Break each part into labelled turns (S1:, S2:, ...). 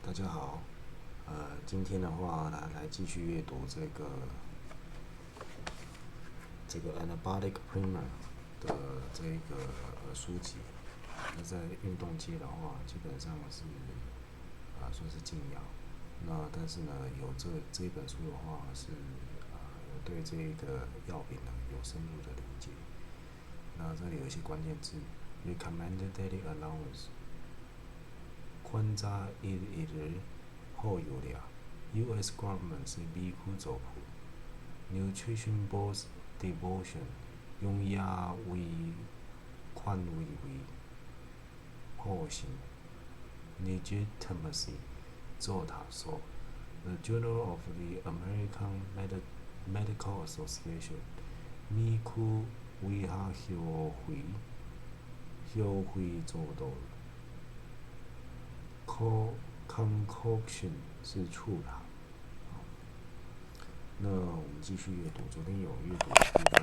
S1: 大家好，今天的话来继续阅读这个 anabolic primer 的这个书籍。那在运动界的话，基本上是算是禁药。那但是呢，有这一本书的话是有对这个药品呢有深入的理解。那这里有一些关键字 recommended daily allowance。宽扎一日后有了 U.S. government 美股族谱 Nutrition Board's devotion 用亚为宽为后行 legitimacy 做他说 The Journal of the American Medical Association 美股为下后会做到concoction 是处理。那我们继续阅读，昨天有阅读的部分。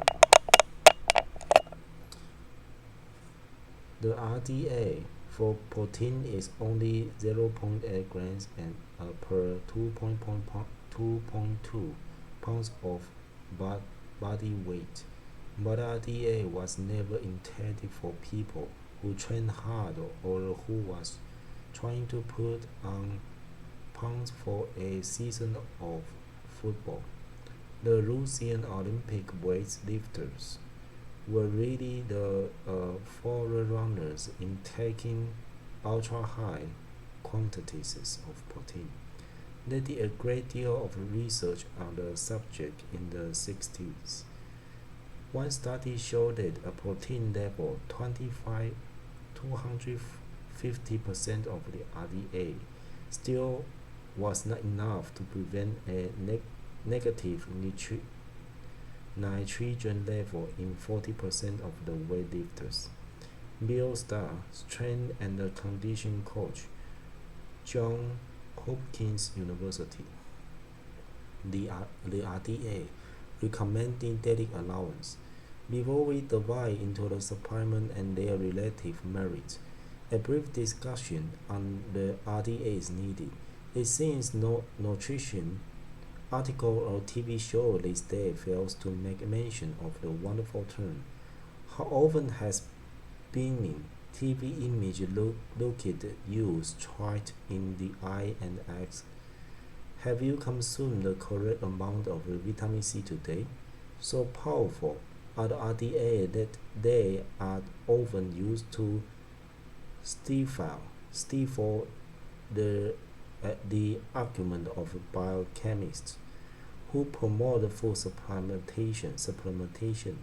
S1: The RDA for protein is only 0.8 grams and per 2.2 pounds of body weight. But RDA was never intended for people who train hard or who was trying to put on pounds for a season of football. The Russian Olympic weightlifters were really the forerunners in taking ultra-high quantities of protein. They did a great deal of research on the subject in the 60s. One study showed that a protein level 250% of the RDA still was not enough to prevent a negative nitrogen level in 40% of the weightlifters. Bill Starr, strength and conditioning coach, Johns Hopkins University. The RDA recommending daily allowance. Before we dive into the supplement and their relative merits, a brief discussion on the RDA is needed. It seems no nutrition article or TV show this day fails to make mention of the wonderful term. How often has beaming TV image looked you straight in the eye and asked, have you consumed the correct amount of vitamin C today? So powerful are the RDA that they are often used to stifle the argument of biochemists who promote food supplementation.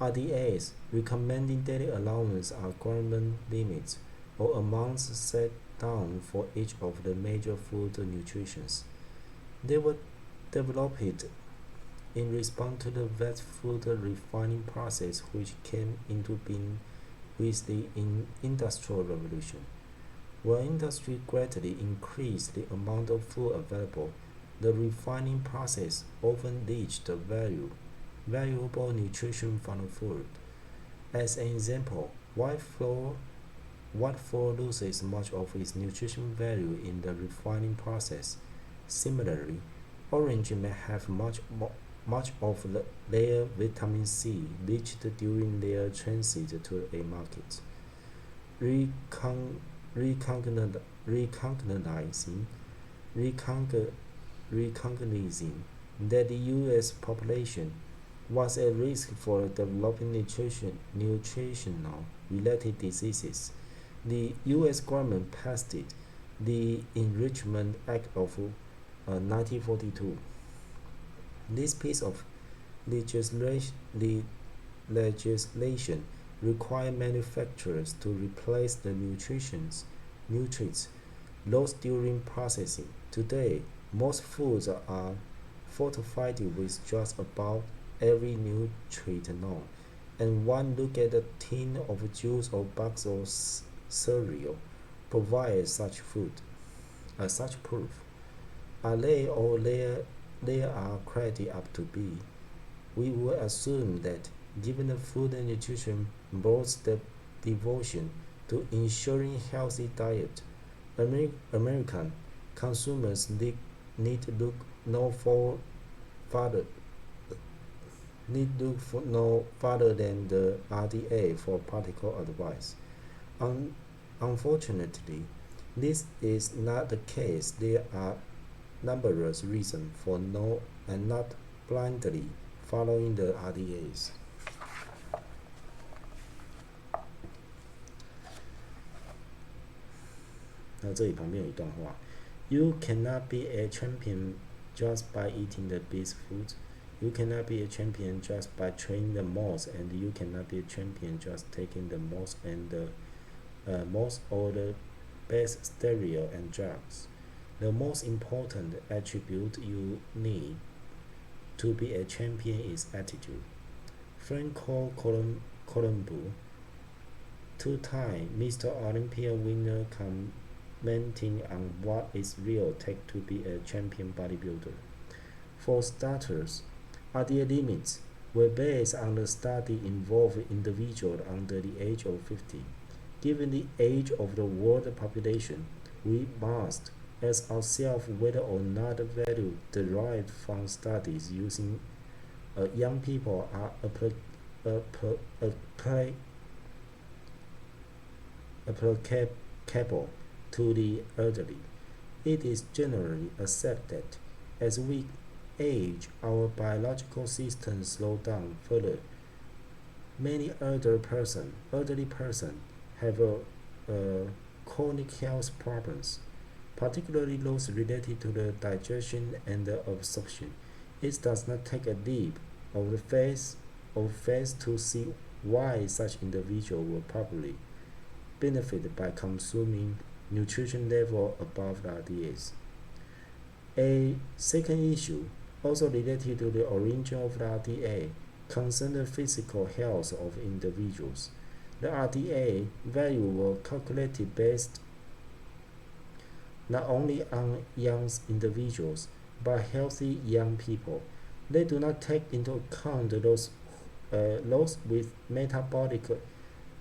S1: RDAs recommending daily allowance are requirement limits or amounts set down for each of the major food nutritions. They were developed in response to the vast food refining process which came into being with the Industrial Revolution. While industry greatly increased the amount of food available, the refining process often leached valuable nutrition from the food. As an example, white flour loses much of its nutrition value in the refining process. Similarly, orange may have much of their vitamin C leached during their transit to a market. Recognizing that the U.S. population was at risk for developing nutritional related diseases, the U.S. government passed the Enrichment Act of 1942. This piece of legislation required manufacturers to replace the nutrients lost during processing. Today, most foods are fortified with just about every nutrient known, and one look at a tin of juice or box of cereal provides such proof. Are they all there are credited up to be? We would assume that, given the Food and Nutrition Board's devotion to ensuring healthy diet, American Consumers need look no farther than the RDA for practical advice. Unfortunately, this is not the case. There are numerous reasons for not blindly following the RDAs.这里旁边有一段话 ：You cannot be a champion just by eating the best food. You cannot be a champion just by training the most, and you cannot be a champion just taking the most or the best steroid and drugs. The most important attribute you need to be a champion is attitude. Franco Colombo, two-time Mr. Olympia winner, commenting on what it will take to be a champion bodybuilder. For starters, RDA limits were based on the study involving individuals under the age of 50. Given the age of the world population, we must ask ourselves whether or not the value derived from studies using young people are applicable to the elderly. It is generally accepted that as we age, our biological systems slow down further. Many elderly persons have chronic health problems, particularly those related to the digestion and the absorption. It does not take a leap of faith to see why such individuals will probably benefit by consuming nutrition level above the RDAs. A second issue, also related to the origin of the RDA, concerns the physical health of individuals. The RDA value were calculated based not only on young individuals, but healthy young people. They do not take into account those with metabolic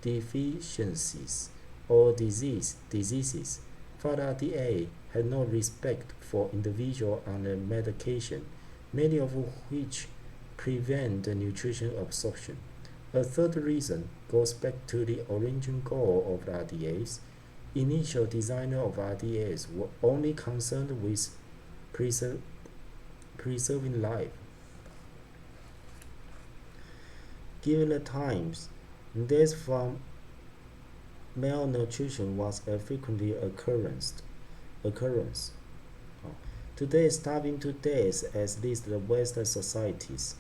S1: deficiencies or diseases. For the RDA had no respect for individuals on the medication, many of which prevent the nutrition absorption. A third reason goes back to the original goal of the RDAs. Initial designers of RDAs were only concerned with preserving life. Given the times, death from malnutrition was a frequent occurrence. Today, starving to death, at least the Western societies,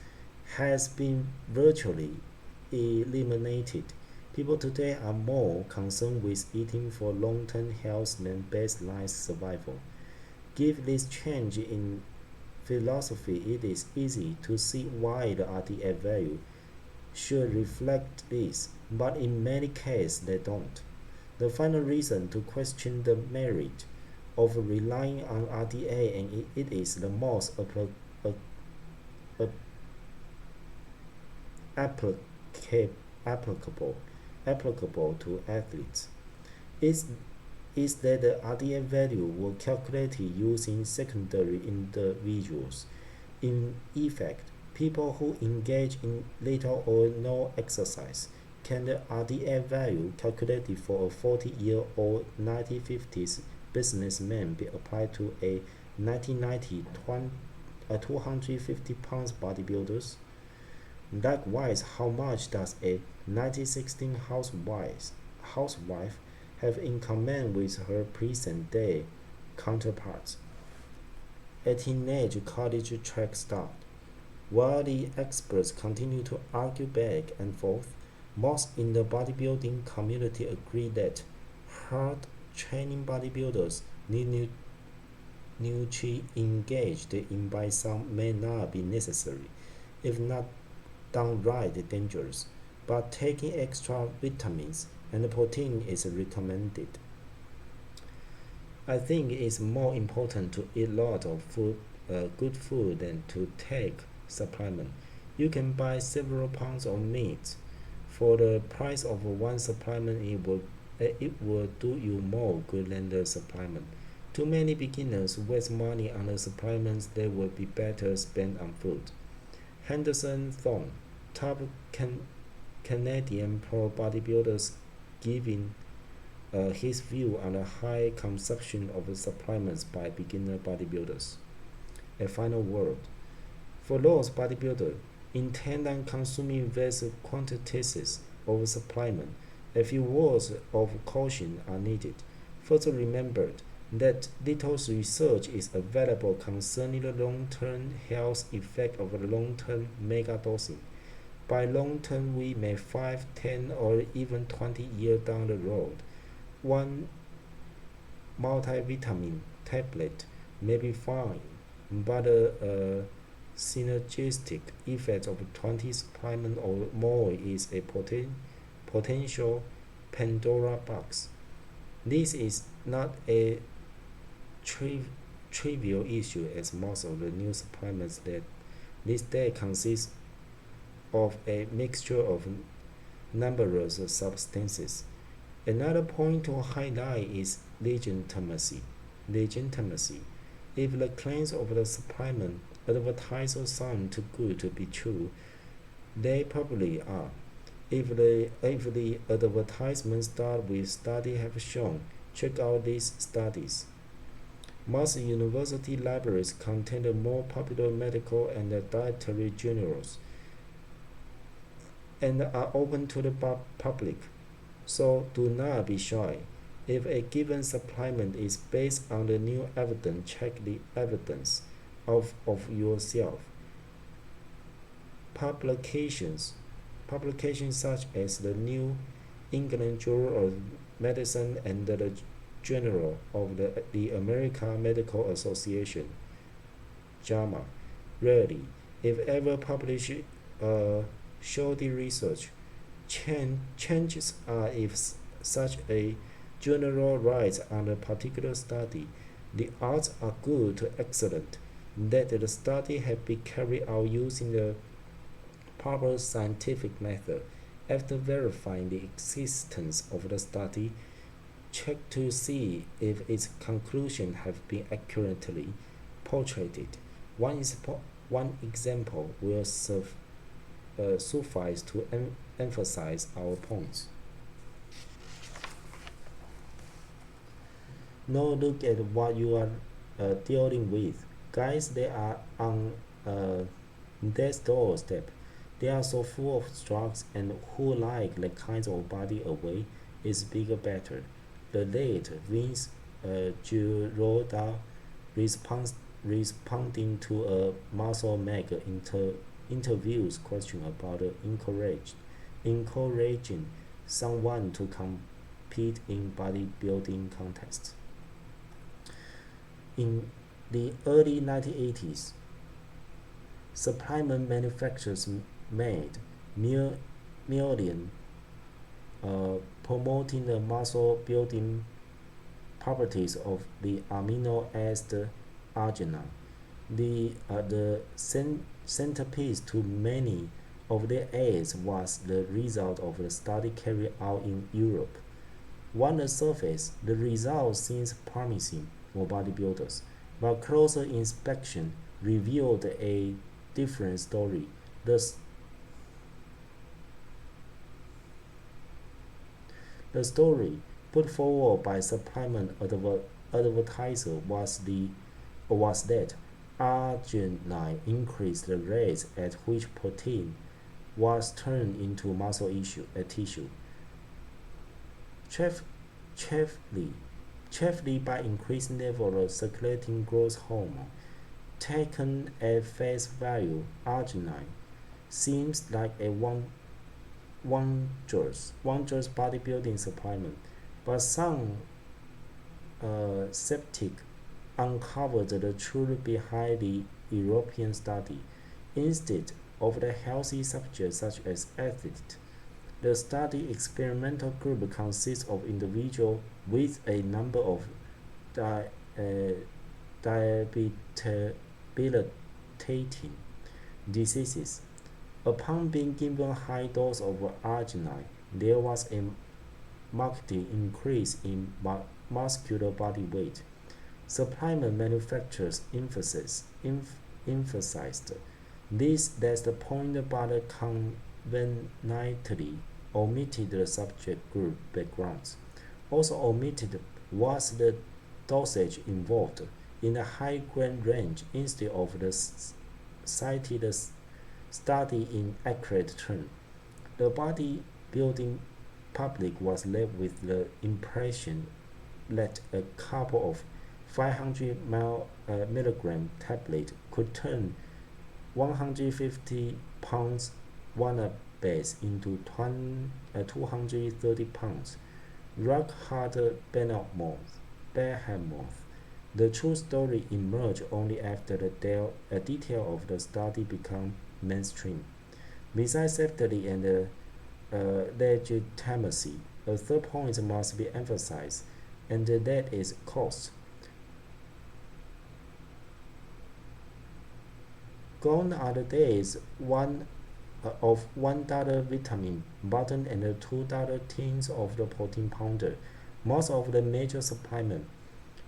S1: has been virtually eliminated. People today are more concerned with eating for long-term health than baseline survival. Given this change in philosophy, it is easy to see why the RDA value should reflect this, but in many cases they don't. The final reason to question the merit of relying on RDA, and it is the most applicable to athletes, is that the RDA value were calculated using secondary individuals. In effect, people who engage in little or no exercise. Can the RDA value calculated for a 40-year-old 1950s businessman be applied to a 1990 250 pounds bodybuilder? Likewise, how much does a 1916 housewife have in common with her present-day counterparts? A teenage college track star. While the experts continue to argue back and forth, most in the bodybuilding community agree that hard-training bodybuilders need engaged in by some may not be necessary, if not downright dangerous, but taking extra vitamins and protein is recommended. I think it's more important to eat a lot of good food than to take supplement. You can buy several pounds of meat. For the price of one supplement, it will do you more good than the supplement. Too many beginners waste money on the supplements that would be better spent on food. Henderson Thorne, top Canadian pro bodybuilders, giving his view on the high consumption of supplements by beginner bodybuilders. A final word. For those bodybuilders intent on consuming vast quantities of supplement, a few words of caution are needed. First, remember that little research is available concerning the long-term health effect of long-term megadosing. By long-term, we may 5, 10, or even 20 years down the road. One multivitamin tablet may be fine, but the synergistic effect of 20 supplements or more is a potential Pandora box. This is not a trivial issue, as most of the new supplements that these days consist of a mixture of numerous substances. Another point to highlight is legitimacy. If the claims of the supplement advertiser sound too good to be true, they probably are. If the advertisements start with studies have shown, check out these studies. Most university libraries contain the more popular medical and dietary journals and are open to the public, so do not be shy. If a given supplement is based on the new evidence, check the evidence of yourself. Publications such as the New England Journal of Medicine and the Journal of the American Medical Association, JAMA, rarely, if ever, publish shoddy research. Changes are if such a journal writes on a particular study, the odds are good to excellent that the study has been carried out using the proper scientific method. After verifying the existence of the study, check to see if its conclusions have been accurately portrayed. One example will suffice to emphasize our points. Now look at what you are dealing with. Guys, they are on death's doorstep. They are so full of drugs, and who like the kinds of body away is bigger better. The late Vince Gerard responding to a MuscleMag interview's question about encouraging someone to compete in bodybuilding contests. In the early 1980s, supplement manufacturers made millions promoting the muscle building properties of the amino acid arginine. The centerpiece to many of their ads was the result of a study carried out in Europe. On the surface, the result seems promising for bodybuilders, but closer inspection revealed a different story. The story put forward by supplement advertiser was that arginine increased the rate at which protein was turned into muscle tissue. Chiefly by increasing level of circulating growth hormone. Taken at face value, arginine seems like a wondrous bodybuilding supplement, but some skeptics uncovered the truth behind the European study. Instead of the healthy subjects such as athletes, the study experimental group consists of individuals with a number of debilitating diseases. Upon being given high dose of arginine, there was a marked increase in muscular body weight. Supplement manufacturers emphasized this that's the point, but conveniently omitted the subject group backgrounds. Also omitted was the dosage involved in the high grain range instead of the cited study in accurate terms. The bodybuilding public was left with the impression that a couple of 500 milligram tablet could turn 150 pounds one base into 230 pounds. Rock hard behemoth. The true story emerged only after the detail of the study became mainstream. Besides safety and legitimacy, a third point must be emphasized, and that is cost. Gone are the days of $1 vitamin button and $2 tins of the protein powder. Most of the major supplement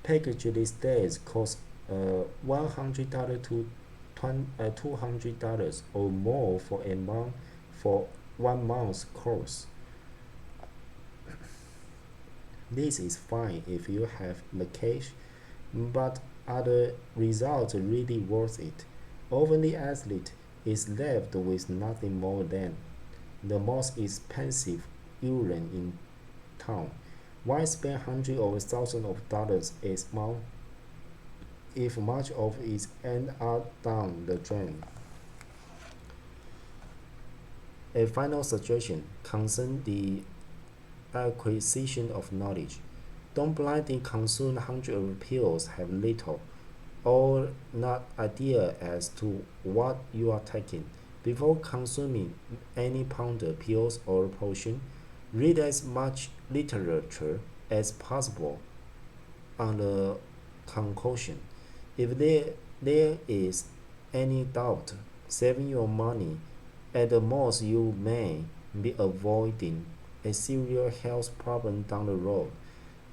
S1: packages these days cost $100 to $200 or more for 1 month's course. This is fine if you have the cash, but are the results really worth it? Often the athlete is left with nothing more than the most expensive urine in town. Why spend hundreds or thousands of dollars a month if much of it ends up down the drain? A final suggestion concerns the acquisition of knowledge. Don't blindly consume hundreds of pills, have little or not idea as to what you are taking. Before consuming any powder, pills, or potion, read as much literature as possible on the concoction. If there is any doubt, saving your money, at the most you may be avoiding a serious health problem down the road.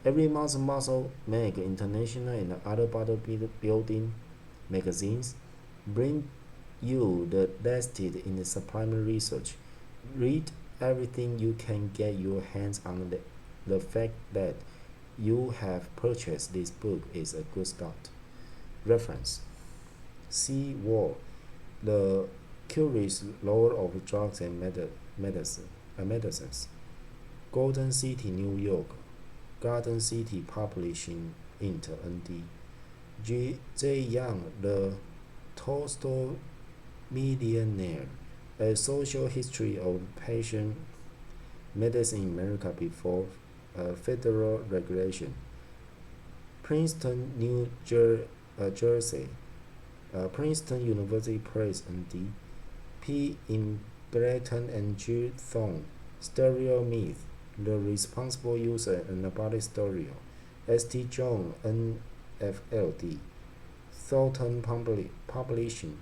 S1: Every month, MuscleMag International and other bodybuilding magazines bring you the latest in the supplement research. Read everything you can get your hands on. The fact that you have purchased this book is a good start. Reference: See War, The Curious Lore of Drugs and Medicines. Golden City, New York. Garden City Publishing Inc. N.D. J. Young, The Tolstoy Millionaire, A Social History of Patient Medicine in America Before Federal Regulation. Princeton, New Jersey. Princeton University Press, N.D. P. Embleton and Gerard, Thorne. Stereo Myth, The Responsible Use of Anabolic Stereo. St. John, NFLD. Thorne Publishing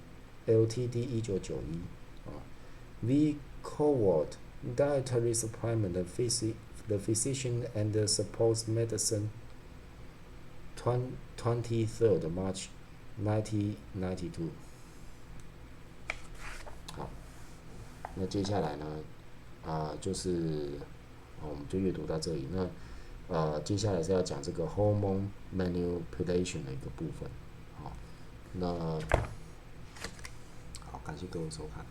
S1: Ltd. 1991. V. Coward, Dietary Supplement, The Physician and the Sports Medicine, 23rd March 1992。好，那接下来呢，就是我们就阅读到这里。那接下来是要讲这个 hormone manipulation 的一个部分。好，那好，感谢各位收看。